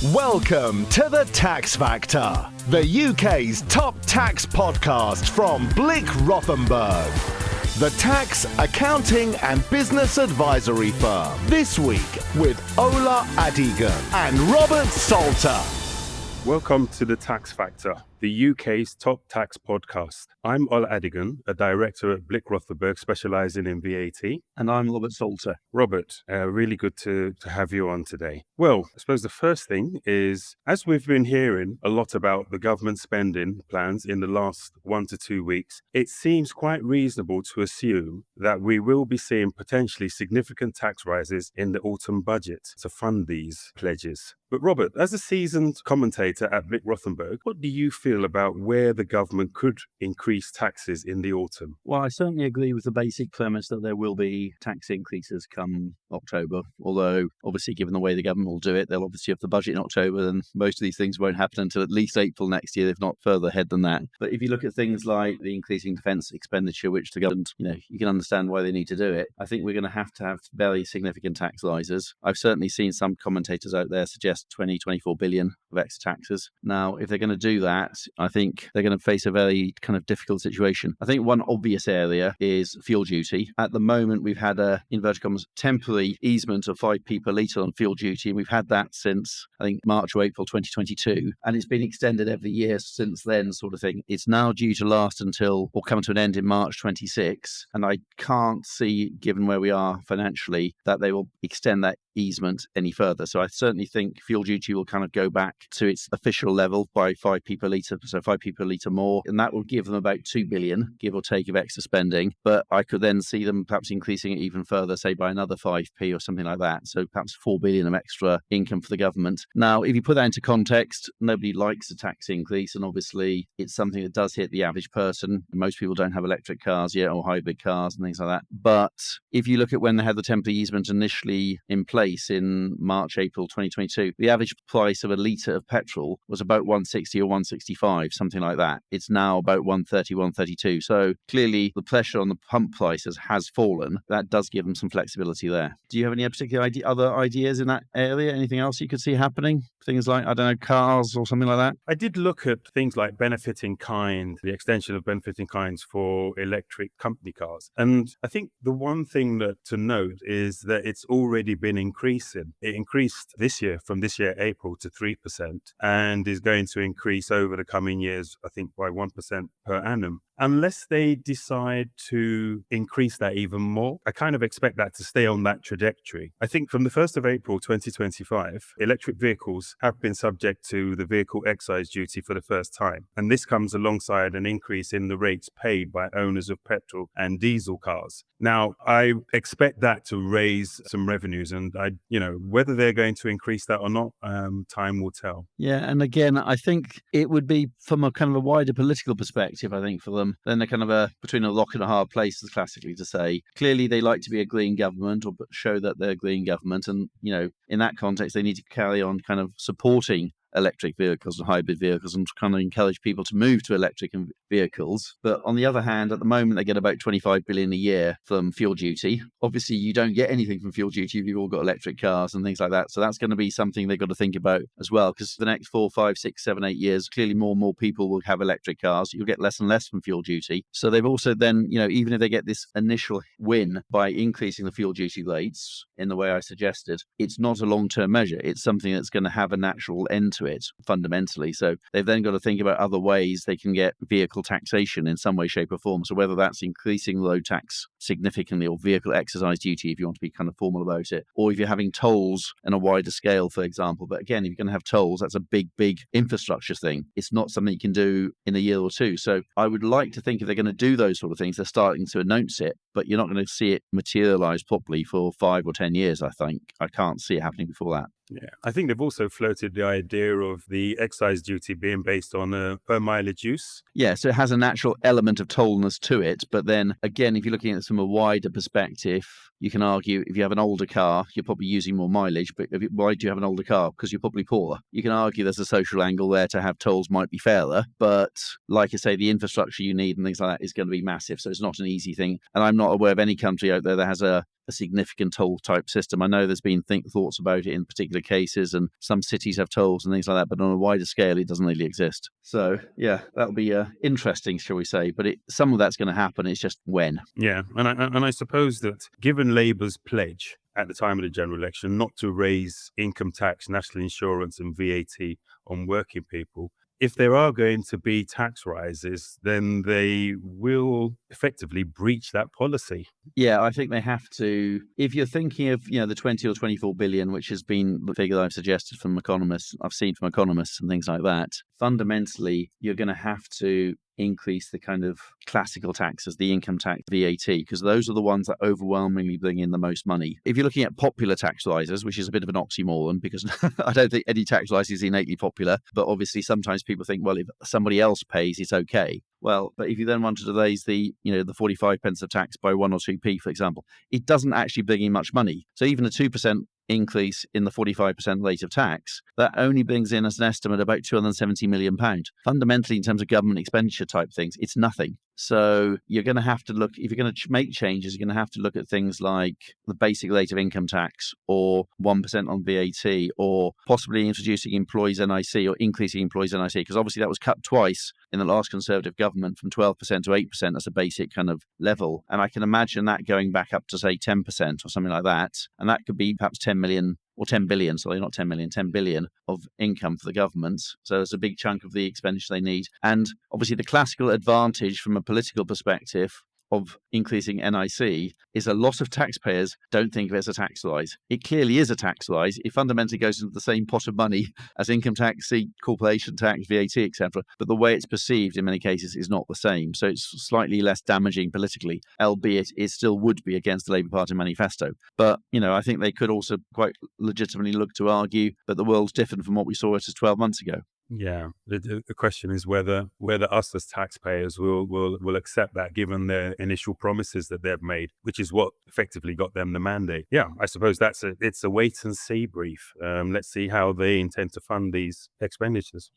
Welcome to The Tax Factor, the UK's top tax podcast from Blick Rothenberg, the tax, accounting and business advisory firm. This week with Ola Adigun and Robert Salter. Welcome to The Tax Factor, the UK's top tax podcast. I'm Ola Adigun, a director at Blick Rothenberg specialising in VAT. And I'm Robert Salter. Robert, really good to have you on today. Well, I suppose the first thing is, as we've been hearing a lot about the government spending plans in the last 1 to 2 weeks, it seems quite reasonable to assume that we will be seeing potentially significant tax rises in the autumn budget to fund these pledges. But Robert, as a seasoned commentator at Blick Rothenberg, what do you feel about where the government could increase taxes in the autumn? Well, I certainly agree with the basic premise that there will be tax increases come October, although obviously given the way the government will do it, they'll obviously have the budget in October, and most of these things won't happen until at least April next year, if not further ahead than that. But if you look at things like the increasing defence expenditure, which the government, you can understand why they need to do it, I think we're going to have very significant tax rises. I've certainly seen some commentators out there suggest 24 billion of extra taxes. Now, if they're going to do that, I think they're going to face a very kind of difficult situation. I think one obvious area is fuel duty. At the moment, we've had a, inverted commas, temporary easement of 5p per litre on fuel duty, and we've had that since, I think, March or April 2022, and it's been extended every year since then, sort of thing. It's now due to last until, or come to an end in March 26, and I can't see, given where we are financially, that they will extend that easement any further. So I certainly think fuel duty will kind of go back to its official level by 5p per litre, so 5p per litre more, and that will give them about 2 billion, give or take, of extra spending. But I could then see them perhaps increasing it even further, say by another 5p or something like that. So perhaps 4 billion of extra income for the government. Now, if you put that into context, nobody likes a tax increase, and obviously it's something that does hit the average person. Most people don't have electric cars yet or hybrid cars and things like that. But if you look at when they had the temporary easement initially in place in March, April 2022, the average price of a litre of petrol was about 160 or 165, something like that. It's now about 130, 132. So clearly the pressure on the pump prices has fallen. That does give them some flexibility there. Do you have any particular other ideas in that area? Anything else you could see happening? Things like, I don't know, cars or something like that? I did look at things like benefit in kind, the extension of benefit in kinds for electric company cars. And I think the one thing to note is that it's already been increasing. It increased from this year, April, to 3%, and is going to increase over the coming years, I think, by 1% per annum. Unless they decide to increase that even more, I kind of expect that to stay on that trajectory. I think from the 1st of April 2025, electric vehicles have been subject to the vehicle excise duty for the first time. And this comes alongside an increase in the rates paid by owners of petrol and diesel cars. Now, I expect that to raise some revenues, and whether they're going to increase that or not, time will tell. Yeah, and again, I think it would be from a kind of a wider political perspective, I think, for them. Then they're kind of between a rock and a hard place, classically to say. Clearly, they like to be a green government or show that they're a green government. And, in that context, they need to carry on kind of supporting electric vehicles and hybrid vehicles and kind of encourage people to move to electric vehicles. But on the other hand, at the moment, they get about 25 billion a year from fuel duty. Obviously, you don't get anything from fuel duty if you've all got electric cars and things like that. So that's going to be something they've got to think about as well, because for the next 4, 5, 6, 7, 8 years, clearly more and more people will have electric cars. You'll get less and less from fuel duty. So they've also then, even if they get this initial win by increasing the fuel duty rates in the way I suggested, it's not a long-term measure. It's something that's going to have a natural end to it fundamentally. So they've then got to think about other ways they can get vehicle taxation in some way, shape or form. So whether that's increasing road tax significantly or vehicle exercise duty, if you want to be kind of formal about it, or if you're having tolls on a wider scale, for example. But again, if you're going to have tolls, that's a big infrastructure thing. It's not something you can do in a year or two. So I would like to think if they're going to do those sort of things, they're starting to announce it, but you're not going to see it materialize properly for 5 or 10 years, I think. I can't see it happening before that. Yeah, I think they've also floated the idea of the excise duty being based on per mileage use. Yeah, so it has a natural element of tollness to it. But then again, if you're looking at it from a wider perspective, you can argue if you have an older car, you're probably using more mileage, but why do you have an older car? Because you're probably poorer. You can argue there's a social angle there to have tolls might be fairer, but like I say, the infrastructure you need and things like that is going to be massive. So it's not an easy thing. And I'm not aware of any country out there that has a significant toll type system. I know there's been thoughts about it in particular cases, and some cities have tolls and things like that, but on a wider scale, it doesn't really exist. So yeah, that'll be interesting, shall we say? But some of that's going to happen. It's just when. Yeah, and I suppose that given Labour's pledge at the time of the general election not to raise income tax, national insurance, and VAT on working people, if there are going to be tax rises, then they will effectively breach that policy. Yeah, I think they have to. If you're thinking of, the 20 or 24 billion, which has been the figure I've suggested from economists, I've seen from economists and things like that, fundamentally, you're going to have to increase the kind of classical taxes, the income tax, VAT, because those are the ones that overwhelmingly bring in the most money. If you're looking at popular tax rises, which is a bit of an oxymoron, because I don't think any tax rise is innately popular, but obviously sometimes people think, well, if somebody else pays, it's okay. Well, but if you then wanted to raise the 45 pence of tax by 1 or 2p, for example, it doesn't actually bring in much money. So even a 2% increase in the 45% rate of tax, that only brings in as an estimate about £270 million. Fundamentally, in terms of government expenditure type things, it's nothing. So you're going to have to look, if you're going to make changes, you're going to have to look at things like the basic rate of income tax or 1% on VAT, or possibly introducing employees NIC or increasing employees NIC, because obviously that was cut twice in the last Conservative government from 12% to 8% as a basic kind of level. And I can imagine that going back up to, say, 10% or something like that. And that could be perhaps 10 million or 10 billion, sorry, not 10 million, 10 billion of income for the government. So it's a big chunk of the expenditure they need. And obviously the classical advantage from a political perspective of increasing NIC is a lot of taxpayers don't think of it as a tax rise. It clearly is a tax rise. It fundamentally goes into the same pot of money as income tax, corporation tax, VAT, etc. But the way it's perceived in many cases is not the same. So it's slightly less damaging politically, albeit it still would be against the Labour Party manifesto. But, I think they could also quite legitimately look to argue that the world's different from what we saw just 12 months ago. Yeah, the question is whether us as taxpayers will accept that, given their initial promises that they've made, which is what effectively got them the mandate. Yeah, I suppose it's a wait and see brief. Let's see how they intend to fund these expenditures.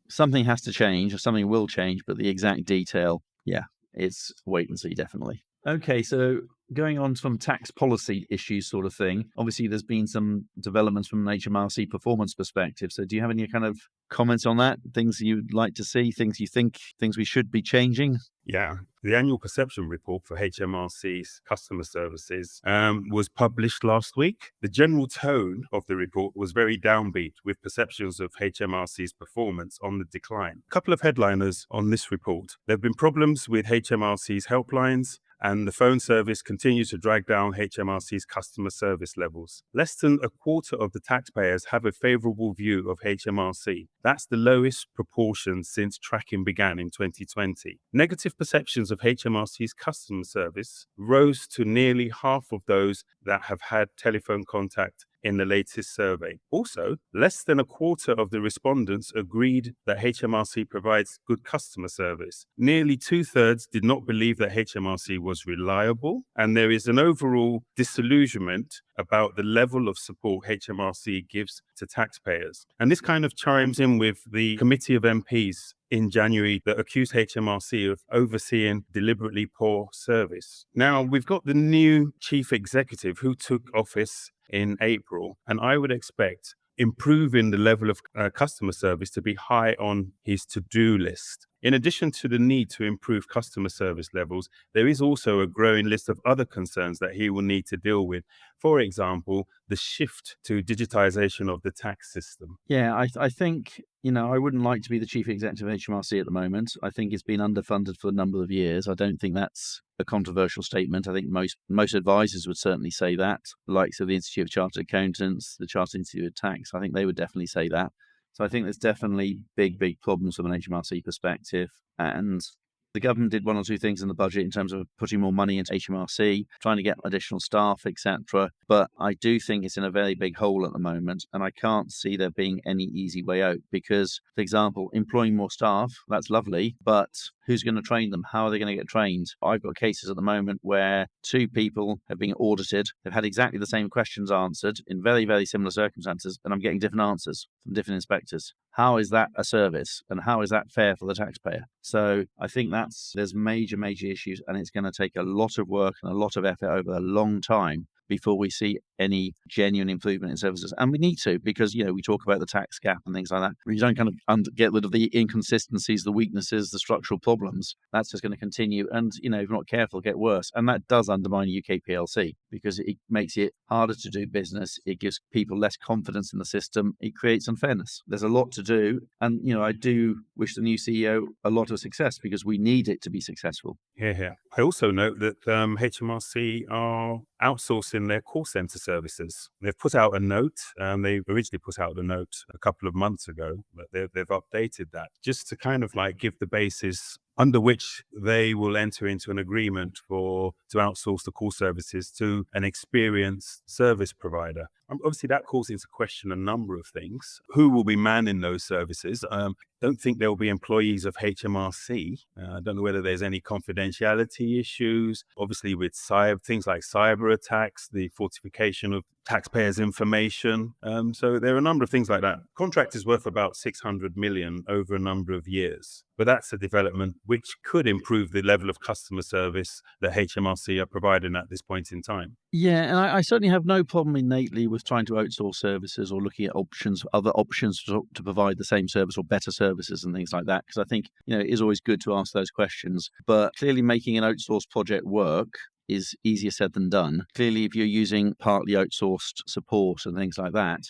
Something has to change, or something will change, but the exact detail, it's wait and see, definitely. Okay, so going on from tax policy issues sort of thing, obviously there's been some developments from an HMRC performance perspective. So do you have any kind of comments on that? Things you'd like to see, things you think, things we should be changing? Yeah, the annual perception report for HMRC's customer services was published last week. The general tone of the report was very downbeat, with perceptions of HMRC's performance on the decline. A couple of headliners on this report. There have been problems with HMRC's helplines, and the phone service continues to drag down HMRC's customer service levels. Less than a quarter of the taxpayers have a favourable view of HMRC. That's the lowest proportion since tracking began in 2020. Negative perceptions of HMRC's customer service rose to nearly half of those that have had telephone contact in the latest survey. Also, less than a quarter of the respondents agreed that HMRC provides good customer service. Nearly 2/3 did not believe that HMRC was reliable, and there is an overall disillusionment about the level of support HMRC gives to taxpayers. And this kind of chimes in with the committee of MPs in January that accused HMRC of overseeing deliberately poor service. Now, we've got the new chief executive who took office in April, and I would expect improving the level of customer service to be high on his to-do list. In addition to the need to improve customer service levels, there is also a growing list of other concerns that he will need to deal with. For example, the shift to digitization of the tax system. Yeah, I think, I wouldn't like to be the chief executive of HMRC at the moment. I think it's been underfunded for a number of years. I don't think that's a controversial statement. I think most advisors would certainly say that, the likes of the Institute of Chartered Accountants, the Chartered Institute of Tax. I think they would definitely say that. So I think there's definitely big problems from an HMRC perspective. And The government did one or two things in the budget in terms of putting more money into HMRC, trying to get additional staff, etc. But I do think it's in a very big hole at the moment, and I can't see there being any easy way out because, for example, employing more staff, that's lovely, but who's going to train them? How are they going to get trained? I've got cases at the moment where 2 people have been audited. They've had exactly the same questions answered in very, very similar circumstances, and I'm getting different answers from different inspectors. How is that a service? And how is that fair for the taxpayer? So I think there's major, major issues, and it's going to take a lot of work and a lot of effort over a long time before we see any genuine improvement in services. And we need to, because, we talk about the tax gap and things like that. When you don't kind of get rid of the inconsistencies, the weaknesses, the structural problems, that's just going to continue. And, if you're not careful, get worse. And that does undermine UK PLC because it makes it harder to do business. It gives people less confidence in the system. It creates unfairness. There's a lot to do. And, I do wish the new CEO a lot of success because we need it to be successful. Yeah. I also note that HMRC are outsourcing their call center services. They've put out a note. They originally put out a note a couple of months ago, but they've updated that just to kind of give the basis under which they will enter into an agreement to outsource the call services to an experienced service provider. Obviously, that calls into question a number of things. Who will be manning those services? Don't think there will be employees of HMRC. I don't know whether there's any confidentiality issues. Obviously, with things like cyber attacks, the fortification of taxpayers' information. So there are a number of things like that. Contract is worth about 600 million over a number of years. But that's a development which could improve the level of customer service that HMRC are providing at this point in time. Yeah, and I certainly have no problem innately with trying to outsource services or looking at other options to provide the same service or better services and things like that. Because I think, it is always good to ask those questions. But clearly making an outsourced project work is easier said than done. Clearly, if you're using partly outsourced support and things like that,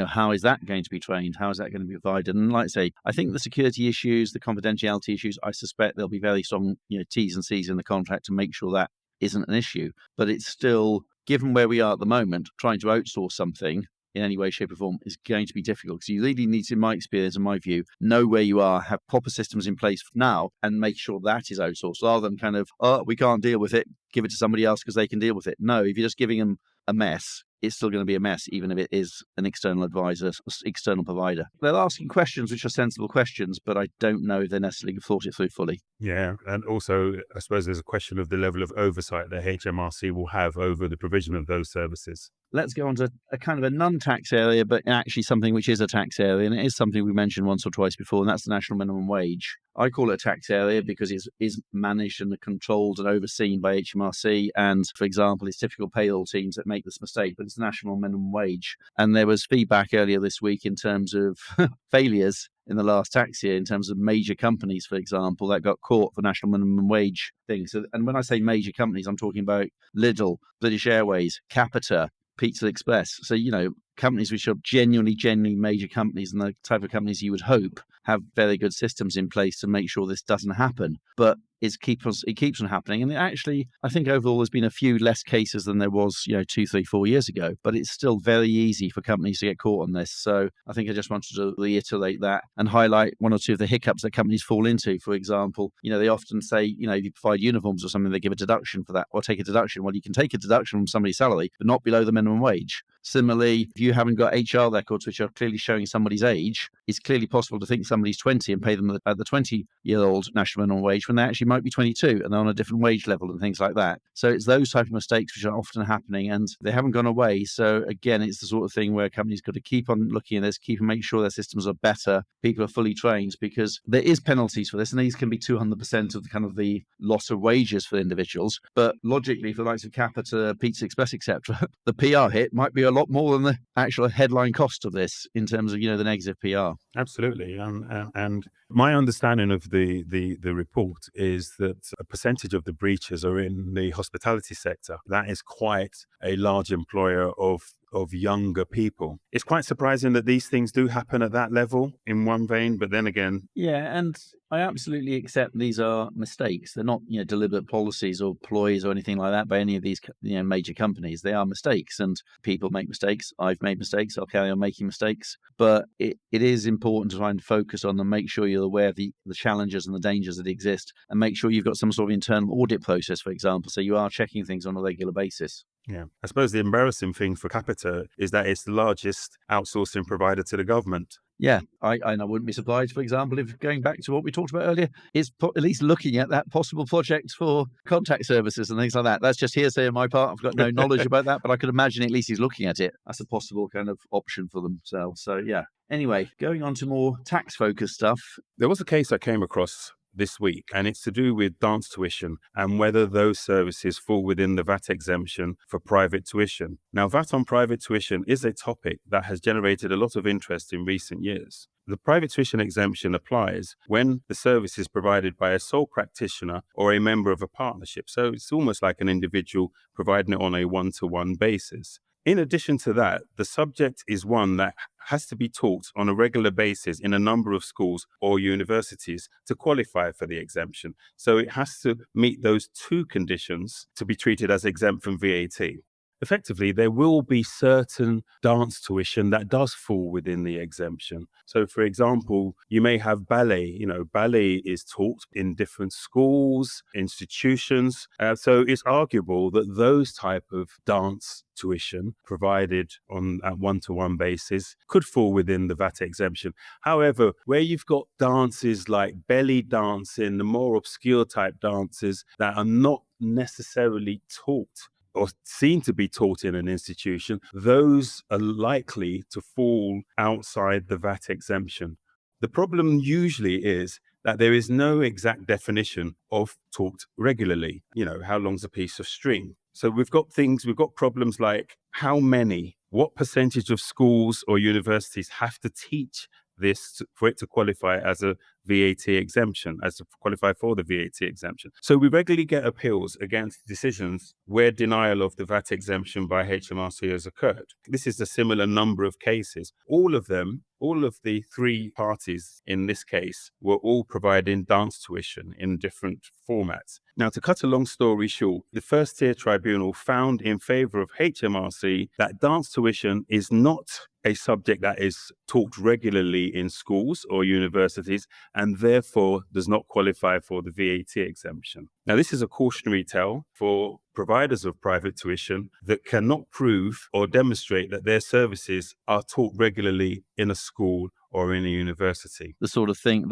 how is that going to be trained? How is that going to be provided? And like I say, I think the security issues, the confidentiality issues, I suspect there'll be very strong, T's and C's in the contract to make sure that isn't an issue. But it's still, given where we are at the moment, trying to outsource something in any way, shape or form is going to be difficult because you really need to, in my experience, in my view, know where you are, have proper systems in place now and make sure that is outsourced rather than kind of, we can't deal with it, give it to somebody else because they can deal with it. No, if you're just giving them a mess, it's still going to be a mess, even if it is an external advisor, external provider. They're asking questions which are sensible questions, but I don't know if they necessarily thought it through fully. Yeah, and also, I suppose there's a question of the level of oversight that HMRC will have over the provision of those services. Let's go on to a kind of a non-tax area, but actually something which is a tax area, and it is something we mentioned once or twice before, and that's the national minimum wage. I call it a tax area because it is managed and controlled and overseen by HMRC, and, for example, it's typical payroll teams that make this mistake, but it's the national minimum wage. And there was feedback earlier this week in terms of failures in the last tax year in terms of major companies, for example, that got caught for national minimum wage things. So, and when I say major companies, I'm talking about Lidl, British Airways, Capita, Pizza Express. So, companies which are genuinely major companies and the type of companies you would hope have very good systems in place to make sure this doesn't happen. But it keeps on happening. And actually, I think overall there's been a few less cases than there was, 2, 3, 4 years ago. But it's still very easy for companies to get caught on this. So I think I just wanted to reiterate that and highlight one or two of the hiccups that companies fall into. For example, they often say, if you provide uniforms or something, they give a deduction for that or take a deduction. Well, you can take a deduction from somebody's salary, but not below the minimum wage. Similarly, if you haven't got HR records which are clearly showing somebody's age, it's clearly possible to think somebody's 20 and pay them at the 20-year-old national minimum wage when they actually might be 22 and they're on a different wage level and things like that. So it's those type of mistakes which are often happening and they haven't gone away. So again, it's the sort of thing where companies got to keep on looking at this, keep and make sure their systems are better, people are fully trained, because there is penalties for this, and these can be 200% of the kind of the loss of wages for individuals. But logically, for the likes of Capita, Pizza Express, etc., the PR hit might be a lot more than the actual headline cost of this in terms of, the negative PR. Absolutely. And my understanding of the report is that a percentage of the breaches are in the hospitality sector. That is quite a large employer of of younger people. It's quite surprising that these things do happen at that level in one vein, but then again, Yeah, and I absolutely accept these are mistakes. They're not, deliberate policies or ploys or anything like that by any of these, major companies. They are mistakes, and people make mistakes. I've made mistakes. I'll carry on making mistakes. But it is important to try and focus on them, make sure you're aware of the challenges and the dangers that exist, and make sure you've got some sort of internal audit process, for example, so you are checking things on a regular basis. yeah, I suppose the embarrassing thing for Capita is that it's the largest outsourcing provider to the government. Yeah, I wouldn't be surprised, for example, if going back to what we talked about earlier, is at least looking at that possible project for contact services and things like that. That's just hearsay on my part. I've got no knowledge about that, but I could imagine at least he's looking at it. That's a possible kind of option for themselves. So, yeah. Anyway, going on to more tax-focused stuff. There was a case I came across this week, and it's to do with dance tuition and whether those services fall within the VAT exemption for private tuition. Now, VAT on private tuition is a topic that has generated a lot of interest in recent years. The private tuition exemption applies when the service is provided by a sole practitioner or a member of a partnership. So it's almost like an individual providing it on a one-to-one basis. In addition to that, the subject is one that has to be taught on a regular basis in a number of schools or universities to qualify for the exemption. So it has to meet those two conditions to be treated as exempt from VAT. Effectively, there will be certain dance tuition that does fall within the exemption. So, for example, you may have ballet. Ballet is taught in different schools, institutions. So it's arguable that those type of dance tuition provided on a one-to-one basis could fall within the VAT exemption. However, where you've got dances like belly dancing, the more obscure type dances that are not necessarily taught or seen to be taught in an institution, those are likely to fall outside the VAT exemption. The problem usually is that there is no exact definition of taught regularly. How long's a piece of string? So we've got problems like what percentage of schools or universities have to teach this for it to qualify as a VAT exemption, as to qualify for the VAT exemption. So we regularly get appeals against decisions where denial of the VAT exemption by HMRC has occurred. This is a similar number of cases. All of the three parties in this case were all providing dance tuition in different formats. Now, to cut a long story short, the first tier tribunal found in favour of HMRC that dance tuition is not a subject that is taught regularly in schools or universities and therefore does not qualify for the VAT exemption. Now, this is a cautionary tale for providers of private tuition that cannot prove or demonstrate that their services are taught regularly in a school or in a university. That sort of thing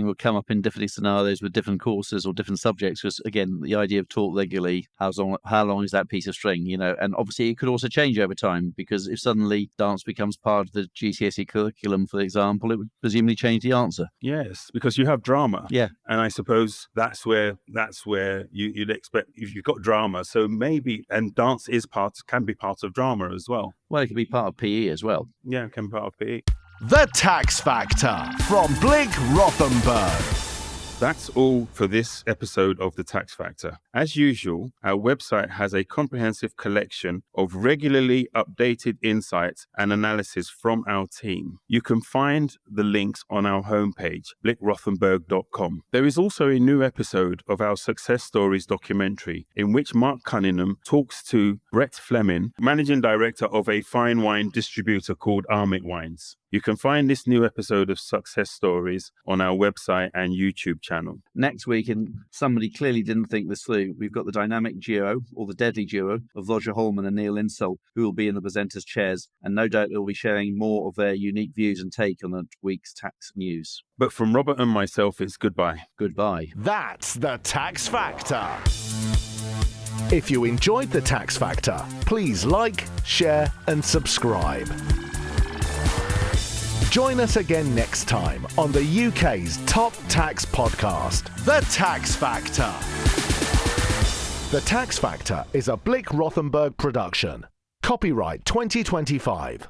will come up in different scenarios with different courses or different subjects. Because again, the idea of taught regularly, how long is that piece of string? And obviously it could also change over time, because if suddenly dance becomes part of the GCSE curriculum, for example, it would presumably change the answer. Yes, because you have drama. Yeah, and I suppose that's where you'd expect if you've got drama. So maybe, and dance can be part of drama as well. Well, it could be part of PE as well. Yeah, it can be part of PE. The Tax Factor from Blick Rothenberg. That's all for this episode of The Tax Factor. As usual, our website has a comprehensive collection of regularly updated insights and analysis from our team. You can find the links on our homepage, blickrothenberg.com. There is also a new episode of our Success Stories documentary in which Mark Cunningham talks to Brett Fleming, Managing Director of a fine wine distributor called Armit Wines. You can find this new episode of Success Stories on our website and YouTube channel. Next week, and somebody clearly didn't think this through, we've got the dynamic duo, or the deadly duo, of Roger Holman and Neil Insell, who will be in the presenters' chairs, and no doubt they'll be sharing more of their unique views and take on the week's tax news. But from Robert and myself, it's goodbye. Goodbye. That's The Tax Factor. If you enjoyed The Tax Factor, please like, share and subscribe. Join us again next time on the UK's top tax podcast, The Tax Factor. The Tax Factor is a Blick Rothenberg production. Copyright 2025.